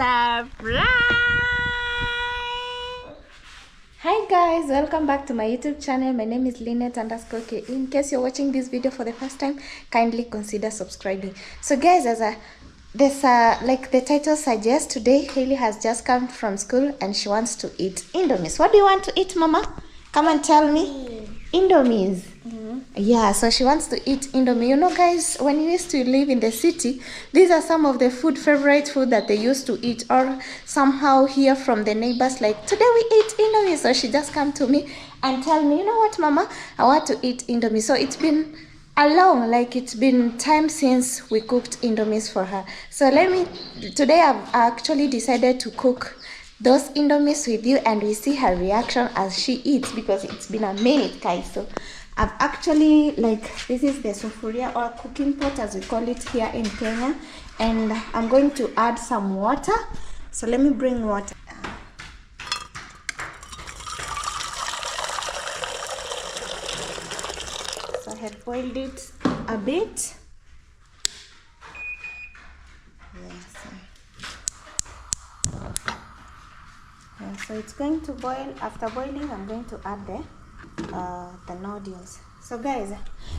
surprise! Hi guys, welcome back to my YouTube channel. My name is Lynette_K. In case you're watching this video for the first time, kindly consider subscribing. So guys, as like the title suggests, today Hailey has just come from school and she wants to eat indomies. What do you want to eat, Mama? Come and tell me. Indomies. Yeah, so she wants to eat indomie. You know guys, when you used to live in the city, these are some of the favorite food that they used to eat, or somehow hear from the neighbors like, today we eat indomie. So she just come to me and tell me, you know what, Mama, I want to eat indomie. So it's been it's been time since we cooked indomies for her. So today I've actually decided to cook those indomies with you and we see her reaction as she eats, because it's been a minute, guys. So I've actually, this is the sufuria, or cooking pot as we call it here in Kenya, and I'm going to add some water. So let me bring water. So I had boiled it a bit. So it's going to boil. After boiling, I'm going to add the noodles. So guys,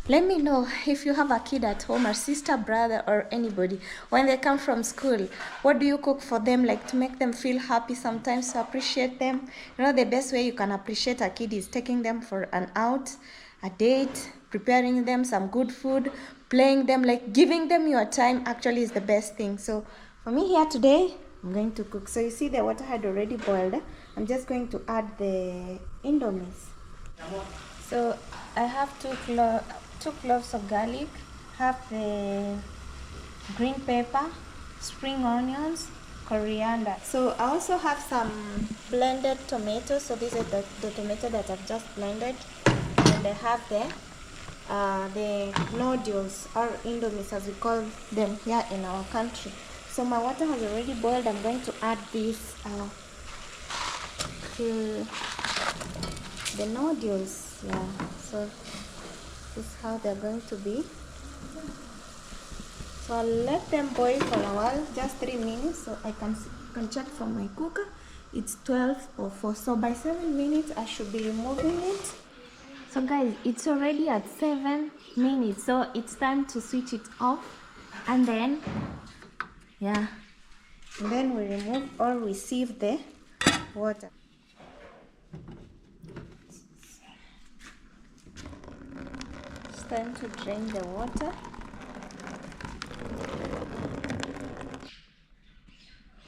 let me know if you have a kid at home, or sister, brother, or anybody, when they come from school, what do you cook for them, like to make them feel happy, sometimes to appreciate them? You know, the best way you can appreciate a kid is taking them for a date, preparing them some good food, playing them, like giving them your time actually is the best thing. So for me here today, I'm going to cook. So you see the water had already boiled. I'm just going to add the indomies. So I have two cloves of garlic, have the green pepper, spring onions, coriander. So I also have some blended tomatoes. So this is the tomato that I've just blended, and I have the noodles, or indomies as we call them here in our country. So my water has already boiled. I'm going to add this to the noodles. Yeah, so this is how they're going to be. So I'll let them boil for a while, just 3 minutes. So I can check from my cooker. It's 12:04. So by 7 minutes I should be removing it. So guys, it's already at 7 minutes. So it's time to switch it off, and then and then we remove or we sieve the water. It's time to drain the water.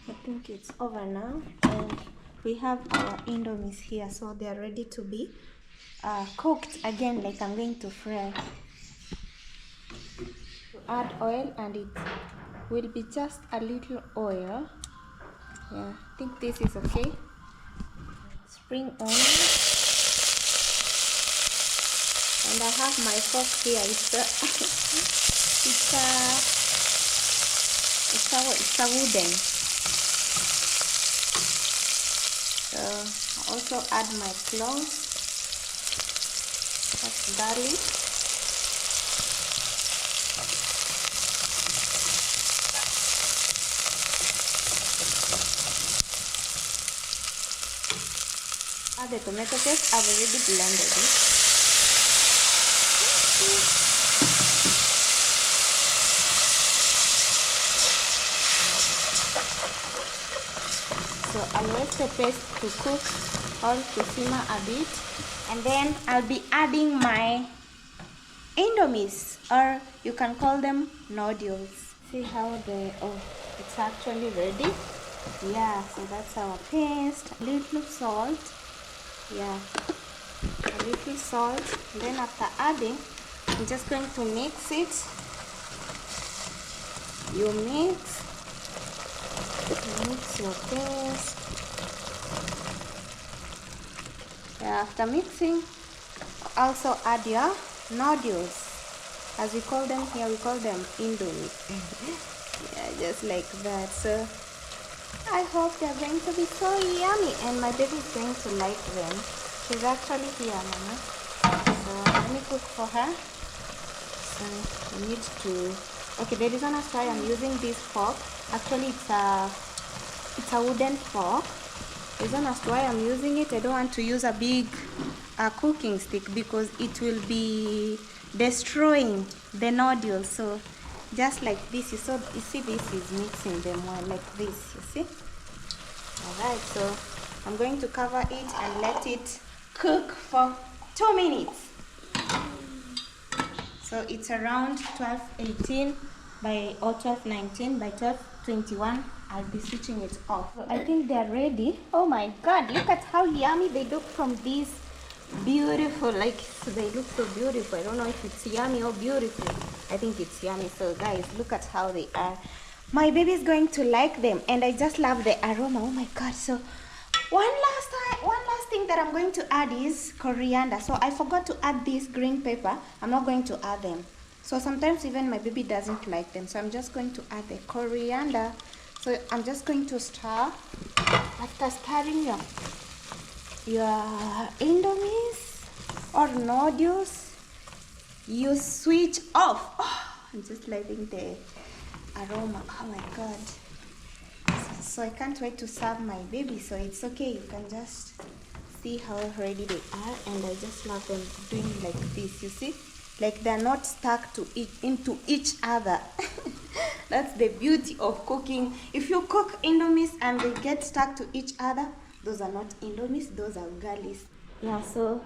I think it's over now, and we have our indomies here, so they are ready to be cooked again. Like I'm going to fry. To add oil, and it will be just a little oil. Yeah, I think this is okay. Spring onion, and I have my fork here. It's a wooden. So I also add my cloves. That's garlic. The tomato paste, I've already blended it. So I'll let the paste to cook or to simmer a bit, and then I'll be adding my indomies, or you can call them noodles. See how it's actually ready. Yeah, so that's our paste. A little salt. Yeah, a little salt. Then after adding, I'm just going to mix it. You mix your paste. Yeah, after mixing, also add your noodles. As we call them here, we call them indomie. Yeah, just like that. So I hope they're going to be so yummy, and my baby is going to like them. She's actually here, Mama. So let me cook for her. So we need to. Okay, the reason as why I'm using this fork, actually it's a it's a wooden fork. Reason as to why I'm using it, I don't want to use a big cooking stick because it will be destroying the noodles. So just like this, you see this is mixing them well, like this, you see. Alright, so I'm going to cover it and let it cook for 2 minutes. So it's around 12:18 or 12:19. By 12:21 I'll be switching it off. So I think they're ready. Oh my god, look at how yummy they look from this. Beautiful, like, so they look so beautiful. I don't know if it's yummy or beautiful. I think it's yummy. So guys, look at how they are. My baby is going to like them, and I just love the aroma. Oh my god. So one last thing that I'm going to add is coriander. So I forgot to add this green pepper. I'm not going to add them. So sometimes even my baby doesn't like them. So I'm just going to add the coriander. So I'm just going to stir. After stirring your indomies or noodles, you switch off. Oh, I'm just loving the aroma. Oh my god. So I can't wait to serve my baby. So it's okay, you can just see how ready they are. And I just love them doing like this, you see, like they're not stuck into each other. That's the beauty of cooking. If you cook indomies and they get stuck to each other, those are not indomies, those are ugalis. Yeah, so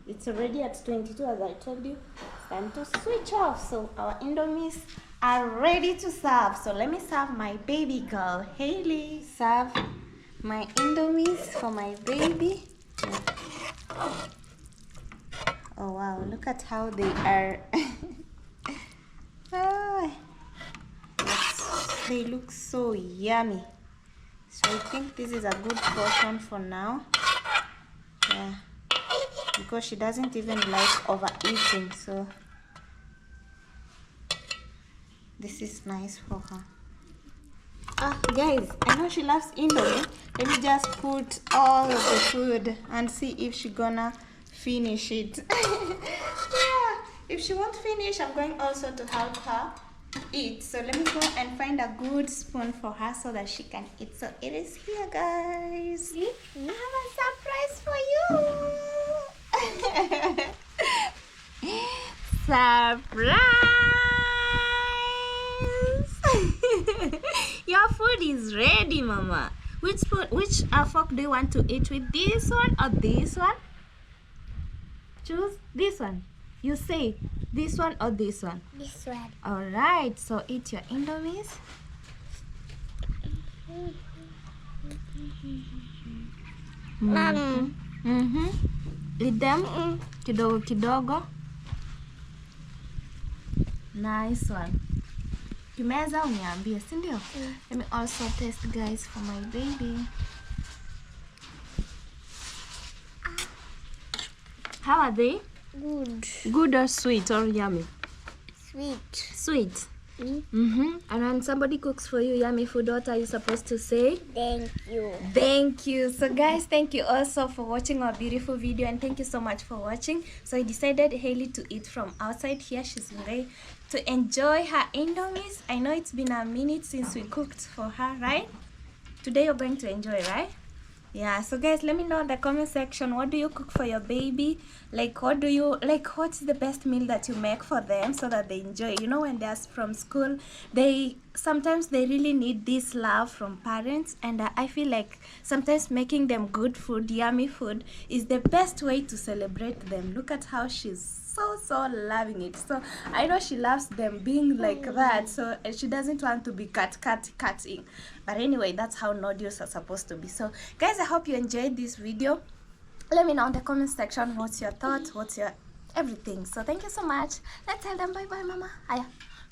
it's already at 22, as I told you. It's time to switch off. So our indomies are ready to serve. So let me serve my baby girl, Haley. Serve my indomies for my baby. Oh wow, look at how they are. They look so yummy. So I think this is a good portion for now. Yeah, because she doesn't even like overeating, so this is nice for her. Guys, I know she loves indomie. Let me just put all of the food and see if she's gonna finish it. Yeah, if she won't finish, I'm going also to help her eat. So let me go and find a good spoon for her so that she can eat. So it is here, guys. I have a surprise for you. Surprise! Your food is ready, Mama. Which fork do you want to eat with? This one or this one? Choose this one. You say this one or this one? This one. Alright, so eat your indomies. Eat them kidogo kidogo. Nice one. Kimeza uniambie, si ndio? Let me also taste, guys, for my baby. How are they? Good. Good or sweet or yummy? Sweet. Sweet. And when somebody cooks for you yummy food, what are you supposed to say? Thank you. Thank you. So guys, thank you also for watching our beautiful video, and thank you so much for watching. So I decided Haley to eat from outside here. She's ready to enjoy her indomies. I know it's been a minute since we cooked for her, right? Today you're going to enjoy, right? Yeah, so guys, let me know in the comment section, what do you cook for your baby? Like, what do you like? What's the best meal that you make for them so that they enjoy? You know, when they're from school, sometimes they really need this love from parents, and I feel like sometimes making them good food, yummy food, is the best way to celebrate them. Look at how she's so loving it. So I know she loves them being like that, so she doesn't want to be cutting. But anyway, that's how noodles are supposed to be. So guys, I hope you enjoyed this video. Let me know in the comment section what's your thoughts, what's your everything. So thank you so much. Let's tell them bye bye, Mama.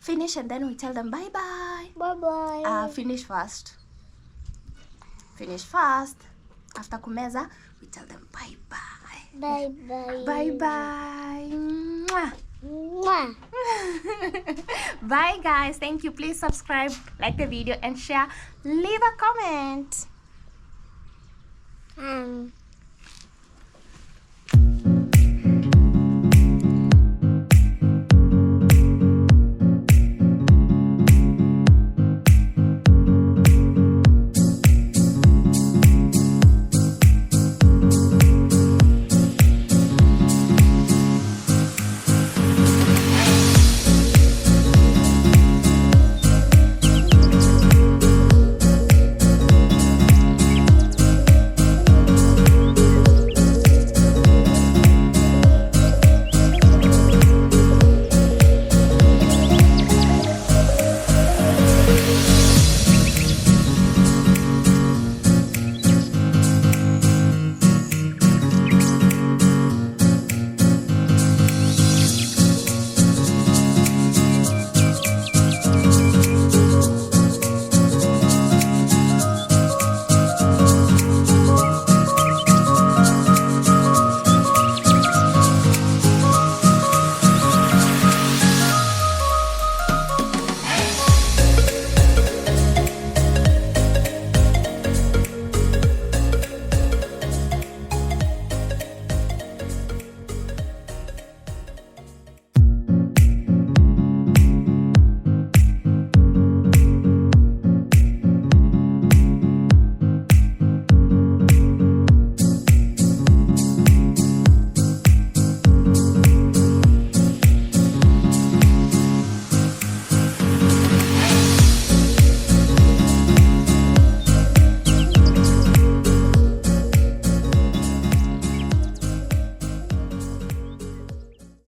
Finish and then we tell them bye bye. Bye bye. Finish first. Finish fast. After kumeza, we tell them bye bye. Bye bye. Bye bye. Mwah. Mwah. Bye guys. Thank you. Please subscribe, like the video, and share. Leave a comment.